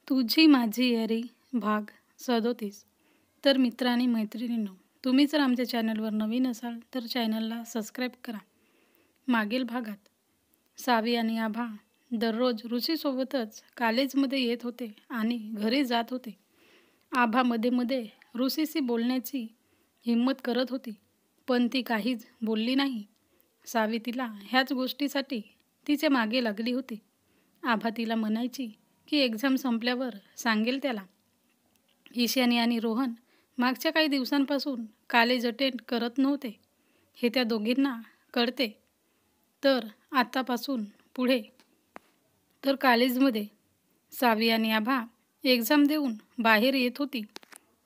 तुझी माझी यारी भाग 37. तर मित्र आणि मैत्रिणींनो, तुम्ही जर आमच्या चॅनलवर नवीन असाल तर चॅनलला सबस्क्राईब करा. मागील भागात सावी आणि आभा दररोज ऋषीसोबतच कॉलेजमध्ये येत होते आणि घरी जात होते. आभा मध्ये मध्ये ऋषीशी बोलण्याची हिंमत करत होती, पण ती काहीच बोलली नाही. सावी तिला ह्याच गोष्टीसाठी तिच्या मागे लागली होती. आभा तिला म्हणायची की एक्झाम संपल्यावर सांगेल त्याला. ईशानी आणि रोहन मागच्या काही दिवसांपासून कॉलेज अटेंड करत नव्हते, हे त्या दोघींना कळते. तर आतापासून पुढे तर कॉलेजमध्ये सावी आणि आभा एक्झाम देऊन बाहेर येत होती.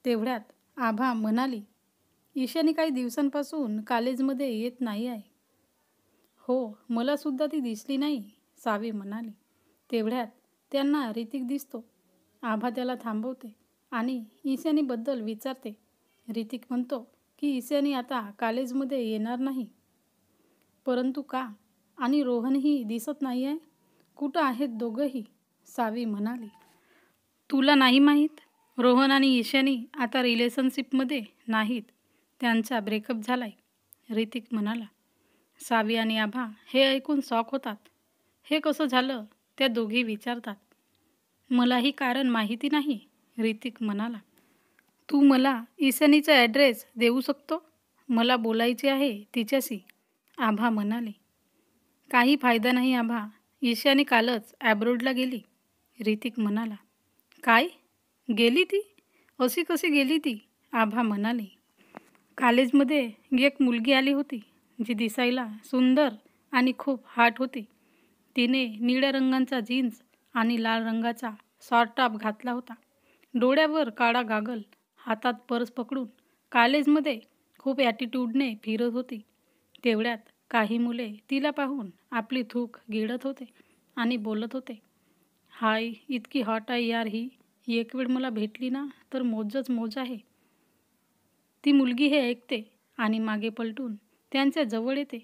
तेवढ्यात आभा म्हणाली, ईशानी काही दिवसांपासून कॉलेजमध्ये येत नाही आहे. हो, मला सुद्धा ती दिसली नाही, सावी म्हणाली. तेवढ्यात त्यांना ऋतिक दिसतो. आभा त्याला थांबवते आणि ईशानीबद्दल विचारते. ऋतिक म्हणतो की ईशानी आता कॉलेजमध्ये येणार नाही. परंतु का? आणि रोहनही दिसत नाही आहे. कुठं आहेत दोघंही? सावी म्हणाली. तुला नाही माहीत? रोहन आणि ईशानी आता रिलेशनशिपमध्ये नाहीत. त्यांचा ब्रेकअप झालाय, ऋतिक म्हणाला. सावी आणि आभा हे ऐकून शॉक होतात. हे कसं झालं? त्या दोघी विचारतात. मलाही कारण माहिती नाही, ऋतिक म्हणाला. तू मला ईशानीचा ॲड्रेस देऊ शकतो? मला बोलायचे आहे तिच्याशी, आभा म्हणाले. काही फायदा नाही आभा, ईशानी कालच ॲब्रोडला गेली, ऋतिक म्हणाला. काय? गेली ती? अशी कशी गेली ती? आभा म्हणाले. कॉलेजमध्ये एक मुलगी आली होती, जी दिसायला सुंदर आणि खूप हॉट होती. तिने निळ्या रंगाचा जीन्स आणि लाल रंगाचा शॉर्ट टॉप घातला होता. डोळ्यावर काळा गागल, हातात पर्स पकडून कॉलेजमध्ये खूप ॲटिट्यूडने फिरत होती. तेवढ्यात काही मुले तिला पाहून आपली थूक गिळत होते आणि बोलत होते. हाय, इतकी हॉट आहे यार ही. एक वेळ मला भेटली ना तर मोजच मोज आहे. ती मुलगी हे ऐकते आणि मागे पलटून त्यांच्या जवळ येते.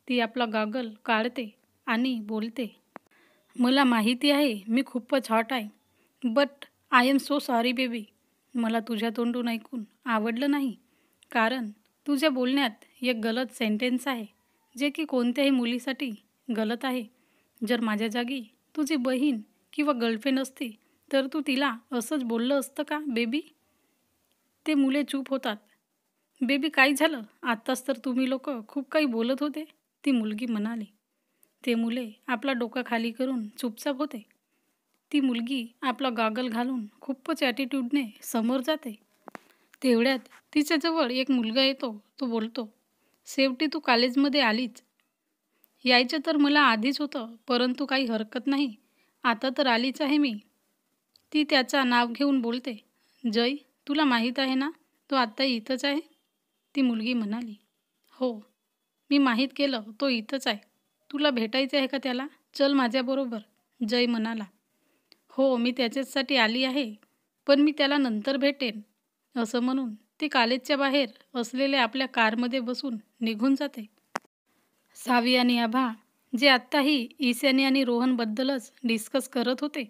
ती आपला गॉगल काढते आणि बोलते. मला माहिती आहे मी खूपच हॉट आहे, but I am so sorry baby. मला तुझ्या तोंडून ऐकून आवडलं नाही, कारण तुझ्या बोलण्यात एक गलत सेंटेन्स आहे, जे की कोणत्याही मुलीसाठी गलत आहे. जर माझ्या जागी तुझी बहीण किंवा गर्लफ्रेंड असती तर तू तिला असंच बोललं असतं का बेबी? ते मुले चूप होतात. बेबी काय झालं? आत्ताच तर तुम्ही लोक खूप काही बोलत होते, ती मुलगी म्हणाली. ते मुले आपला डोका खाली करून चुपचाप होते. ती मुलगी आपला गॉगल घालून खूपच ॲटिट्यूडने समोर जाते. तेवढ्यात तिच्याजवळ एक मुलगा येतो. तो बोलतो, शेवटी तू कॉलेजमध्ये आलीच. यायचं तर मला आधीच होतं, परंतु काही हरकत नाही, आता तर आलीच आहे मी. ती त्याचा नाव घेऊन बोलते. जय, तुला माहीत आहे ना तो आत्ता इथंच आहे? ती मुलगी म्हणाली. हो, मी माहीत केलं, तो इथंच आहे. तुला भेटायचं आहे का त्याला? चल माझ्याबरोबर, जय म्हणाला. हो, मी त्याच्यासाठी आली आहे, पण मी त्याला नंतर भेटेन, असं म्हणून ती कॉलेजच्या बाहेर असलेल्या आपल्या कारमध्ये बसून निघून जाते. सावी आणि आभा जे आत्ताही ईशानी आणि रोहनबद्दलच डिस्कस करत होते.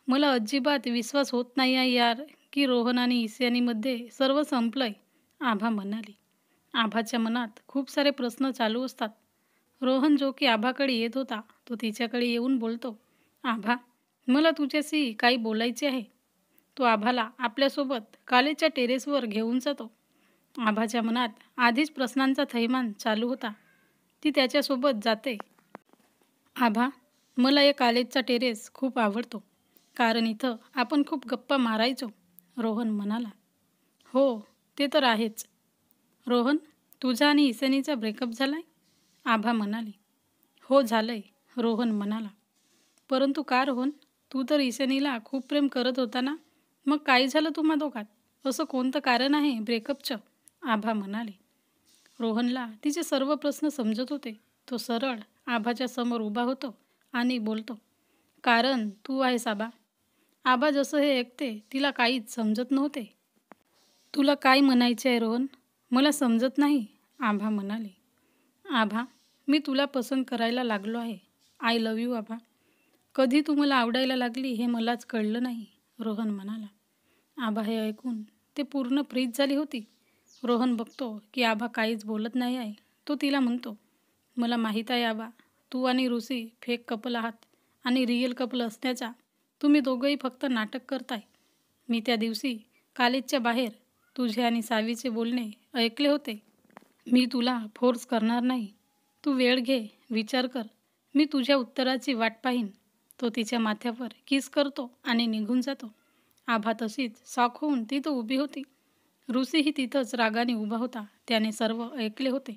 मला अजिबात विश्वास होत नाही आहे यार की रोहन आणि ईशानीमध्ये सर्व संपलंय, आभा म्हणाली. आभाच्या मनात खूप सारे प्रश्न चालू असतात. रोहन जो की आभाकडे येत होता, तो तिच्याकडे येऊन बोलतो. आभा, मला तुझ्याशी काही बोलायचे आहे. तो आभाला आपल्यासोबत कॉलेजच्या टेरेसवर घेऊन जातो. आभाच्या मनात आधीच प्रश्नांचा थैमान चालू होता. ती त्याच्यासोबत जाते. आभा, मला या कॉलेजचा टेरेस खूप आवडतो, कारण इथं आपण खूप गप्पा मारायचो, रोहन म्हणाला. हो, ते तर आहेच. रोहन, तुझा आणि ईशानीचा ब्रेकअप झालाय? आभा म्हणाली. हो झालंय, रोहन म्हणाला. परंतु का रोहन? तू तर ईशानीला खूप प्रेम करत होता ना, मग काय झालं तुम्हा दोघात? असं कोणतं कारण आहे ब्रेकअपचं? आभा म्हणाले. रोहनला तिचे सर्व प्रश्न समजत होते. तो सरळ आभाच्या समोर उभा होतो आणि बोलतो. कारण तू आहेस आबा. आबा जसं हे ऐकते तिला काहीच समजत नव्हते. तुला काय म्हणायचे आहे रोहन? मला समजत नाही, आभा म्हणाले. आभा, मी तुला पसंत करायला लागलो आहे. आय लव्ह यू आभा. कधी तू मला आवडायला लागली हे मलाच कळलं नाही, रोहन म्हणाला. आभा हे ऐकून ते पूर्ण फ्रीज झाली होती. रोहन बघतो की आभा काहीच बोलत नाही आहे. तो तिला म्हणतो, मला माहीत आहे आभा, तू आणि ऋषी फेक कपल आहात आणि रिअल कपल असण्याचा तुम्ही दोघंही फक्त नाटक करताय. मी त्या दिवशी कॉलेजच्या बाहेर तुझे आणि सावीचे बोलणे ऐकले होते. मी तुला फोर्स करणार नाही. तू वेळ घे, विचार कर. मी तुझ्या उत्तराची वाट पाहीन. तो तिच्या माथ्यावर किस करतो आणि निघून जातो. आभा तशीच शॉक होऊन तिथं उभी होती. ऋषीही तिथंच रागाने उभा होता. त्याने सर्व ऐकले होते.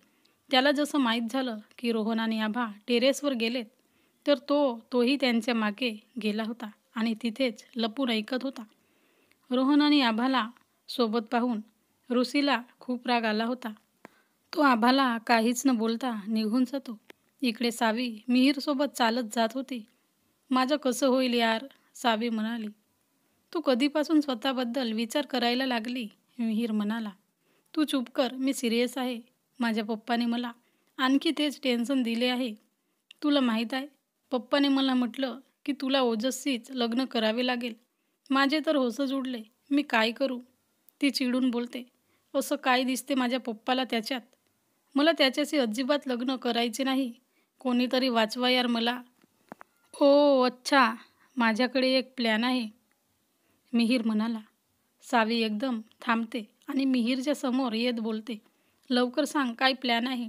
त्याला जसं माहीत झालं की रोहन आणि आभा टेरेसवर गेलेत, तर तोही त्यांच्या मागे गेला होता आणि तिथेच लपून ऐकत होता. रोहन आणि आभाला सोबत पाहून ऋषीला खूप राग आला होता. तो आभाला काहीच न बोलता निघून जातो. इकडे सावी मिहीरसोबत चालत जात होती. माझं कसं होईल यार, सावी म्हणाली. तू कधीपासून स्वतःबद्दल विचार करायला लागली, मिहीर म्हणाला. तू चूप कर, मी सिरियस आहे. माझ्या पप्पाने मला आणखी तेच टेन्शन दिले आहे. तुला माहीत आहे, पप्पाने मला म्हटलं की तुला ओजस्वीच लग्न करावे लागेल. माझे तर होसच उडले. मी काय करू? ती चिडून बोलते. असं काय दिसते माझ्या पप्पाला त्याच्यात? मला त्याच्याशी अजिबात लग्न करायचे नाही. कोणीतरी वाचवा यार मला. ओ अच्छा, माझ्याकडे एक प्लॅन आहे, मिहीर म्हणाला. सावी एकदम थांबते आणि मिहीरच्या समोर येत बोलते. लवकर सांग, काय प्लॅन आहे?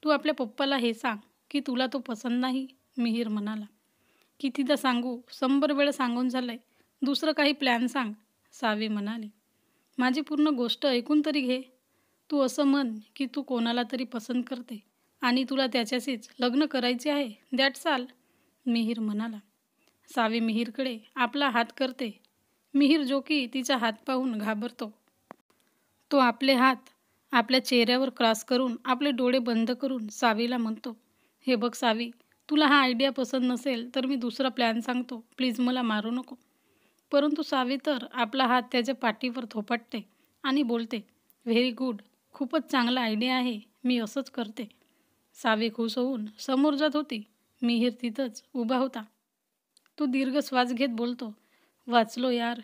तू आपल्या पप्पाला हे सांग की तुला तो पसंत नाही, मिहीर म्हणाला. कितीदा सांगू, 100 वेळा सांगून झालंय. दुसरं काही प्लॅन सांग, सावी म्हणाली. माझी पूर्ण गोष्ट ऐकून तरी घे. तू असं म्हण की तू कोणाला तरी पसंत करते आणि तुला त्याच्याशीच लग्न करायचे आहे. दॅट्स ऑल, मिहीर म्हणाला. सावी मिहीरकडे आपला हात करते. मिहीर जो की तिचा हात पाहून घाबरतो. तो आपले हात आपल्या चेहऱ्यावर क्रॉस करून आपले डोळे बंद करून सावीला म्हणतो, हे बघ सावी, तुला हा आयडिया पसंत नसेल तर मी दुसरा प्लॅन सांगतो. प्लीज मला मारू नको. परंतु सावी तर आपला हात त्याच्या पाठीवर थोपटते आणि बोलते, व्हेरी गुड, खूपच चांगला आयडिया आहे. मी असंच करते. सावी खुश होऊन समोर जात होती. मिहीर तिथंच उभा होता. तो दीर्घ श्वास घेत बोलतो, वाचलो यार.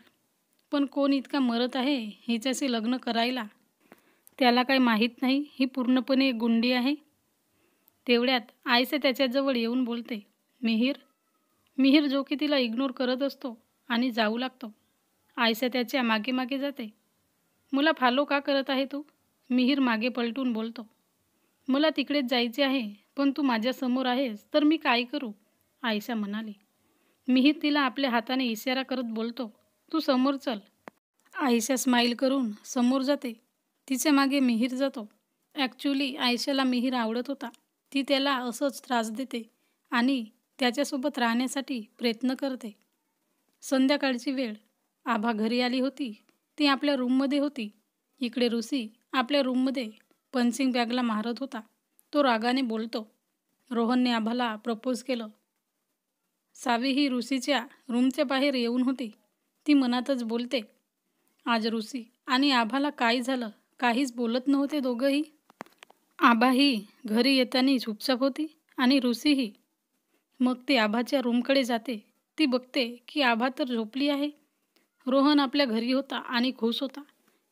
पण कोण इतका मरत आहे हिच्याशी लग्न करायला? त्याला काही माहीत नाही ही पूर्णपणे एक गुंडी आहे. तेवढ्यात आयशा त्याच्याजवळ येऊन बोलते, मिहीर. मिहीर जो की तिला इग्नोर करत असतो आणि जाऊ लागतो. आयशा त्याच्या मागे मागे जाते. मला फॉलो का करत आहे तू? मिहीर मागे पलटून बोलतो. मला तिकडेच जायचे आहे, पण तू माझ्यासमोर आहेस तर मी काय करू? आयशा म्हणाली. मिहीर तिला आपल्या हाताने इशारा करत बोलतो, तू समोर चल. आयशा स्माईल करून समोर जाते. तिच्या मागे मिहीर जातो. ॲक्च्युली आयशाला मिहीर आवडत होता. ती त्याला असंच त्रास देते आणि त्याच्यासोबत राहण्यासाठी प्रयत्न करते. संध्याकाळची वेळ. आभा घरी आली होती. ती आपल्या रूममध्ये होती. इकडे ऋषी आपल्या रूममध्ये पंचिंग बॅगला मारत होता. तो रागाने बोलतो, रोहनने आभाला प्रपोज केलं. सावी ही ऋषीच्या रूमच्या बाहेर येऊन होती. ती मनातच बोलते, आज ऋषी आणि आभाला काय झालं? काहीच बोलत नव्हते दोघंही. आभाही घरी येताना चुपचाप होती आणि ऋषीही. मग ती आभाच्या रूमकडे जाते. ती बघते की आभा तर झोपली आहे. रोहन आपल्या घरी होता आणि खुश होता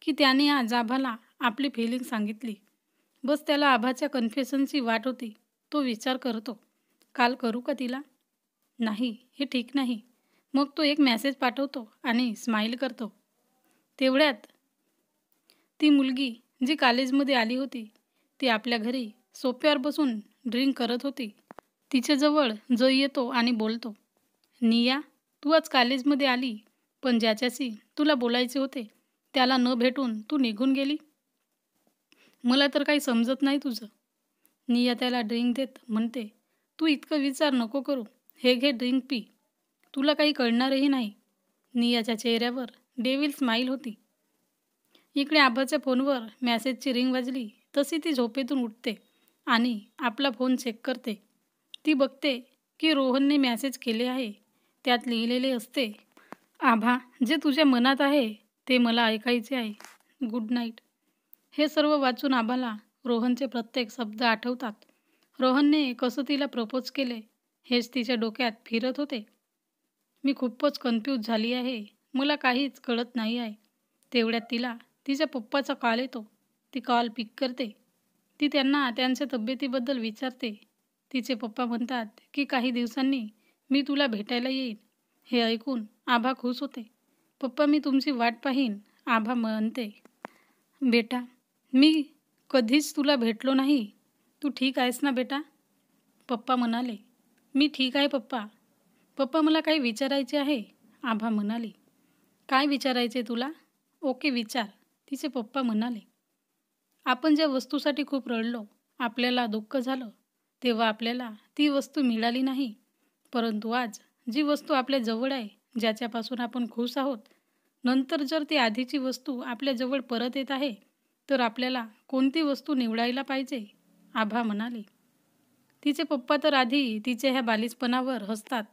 की त्याने आज आभाला आपली फिलिंग सांगितली. बस त्याला आभाच्या कन्फेशनची वाट होती. तो विचार करतो, काल करू का तिला? नाही, हे ठीक नाही. मग तो एक मेसेज पाठवतो आणि स्माईल करतो. तेवढ्यात ती मुलगी जी कॉलेजमध्ये आली होती, ती आपल्या घरी सोफ्यावर बसून ड्रिंक करत होती. तिच्याजवळ जय येतो आणि बोलतो, निया, तू आज कॉलेजमध्ये आली, पण ज्याच्याशी तुला बोलायचे होते त्याला न भेटून तू निघून गेली. मला तर काही समजत नाही तुझं. निया त्याला ड्रिंक देत म्हणते, तू इतकं विचार नको करू. हे घे ड्रिंक पी. तुला काही कळणारही नाही. नियाच्या चेहऱ्यावर डेव्हिल स्माईल होती. इकडे आभाच्या फोनवर मेसेजची रिंग वाजली तशी ती झोपेतून उठते आणि आपला फोन चेक करते. ती बघते की रोहनने मेसेज केले आहे. त्यात लिहिलेले असते, आभा, जे तुझ्या मनात आहे ते मला ऐकायचे आहे. Good night. हे सर्व वाचून आभाला रोहनचे प्रत्येक शब्द आठवतात. रोहनने कसं तिला प्रपोज केले हेच तिच्या डोक्यात फिरत होते. मी खूपच कन्फ्यूज झाली आहे. मला काहीच कळत नाही आहे. तेवढ्यात तिला तिच्या पप्पाचा कॉल येतो. ती कॉल पिक करते. ती त्यांना त्यांच्या तब्येतीबद्दल विचारते. तिचे पप्पा म्हणतात की काही दिवसांनी मी तुला भेटायला येईन. हे ऐकून आभा खुश होते. पप्पा, मी तुमची वाट पाहीन. आभा म्हणते, बेटा, मी कधीच तुला भेटलो नाही. तू ठीक आहेस ना बेटा? पप्पा म्हणाले, मी ठीक आहे पप्पा. पप्पा, मला काही विचारायचे आहे. आभा म्हणाली, काय विचारायचे तुला? ओके, विचार. तिचे पप्पा म्हणाले, आपण ज्या वस्तूसाठी खूप रडलो, आपल्याला दुःख झालं, तेव्हा आपल्याला ती वस्तू मिळाली नाही. परंतु आज जी वस्तू आपल्या जवळ आहे, ज्याच्यापासून आपण खुश आहोत, नंतर जर ती आधीची वस्तू आपल्या जवळ परत येत आहे, तर आपल्याला कोणती वस्तू निवडायला पाहिजे? आभा म्हणाले. तिचे पप्पा तर आधी तिच्या ह्या बालिशपणावर हसतात.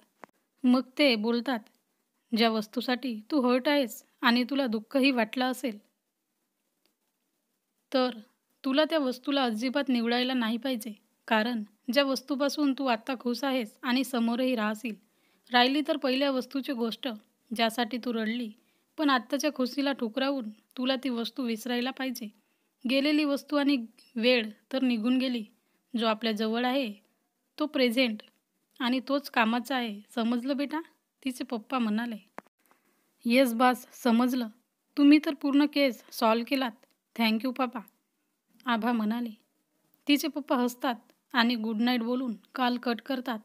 मग ते बोलतात, ज्या वस्तूसाठी तू हर्ट आहेस आणि तुला दुःखही वाटलं असेल, तर तुला त्या वस्तूला अजिबात निवडायला नाही पाहिजे. कारण ज्या वस्तूपासून तू आत्ता खुश आहेस आणि समोरही राहशील, राहिली तर पहिल्या वस्तूची गोष्ट, ज्यासाठी तू रडली, पण आत्ताच्या खुशीला ठुकरावून तुला ती वस्तू विसरायला पाहिजे. गेलेली वस्तू आणि वेळ तर निघून गेली. जो आपल्या जवळ आहे तो प्रेझेंट, आणि तोच कामाचा आहे. समजलं बेटा? तिचे पप्पा म्हणाले. येस बास, समजलं. तुम्ही तर पूर्ण केस सॉल्व केलात. थँक्यू पापा. आभा म्हणाले. तिचे पप्पा हसतात आणि गुड नाईट बोलून कॉल कट करतात.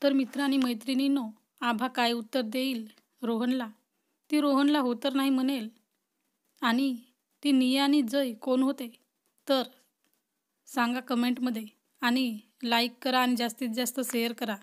तर मित्र आणि मैत्रिणींनो, आभा काय उत्तर देईल रोहनला? ती रोहनला हो तर नाही म्हणेल. आणि ती निया आणि जय कोण होते तर सांगा कमेंटमध्ये. आणि लाईक करा आणि जास्तीत जास्त शेअर करा.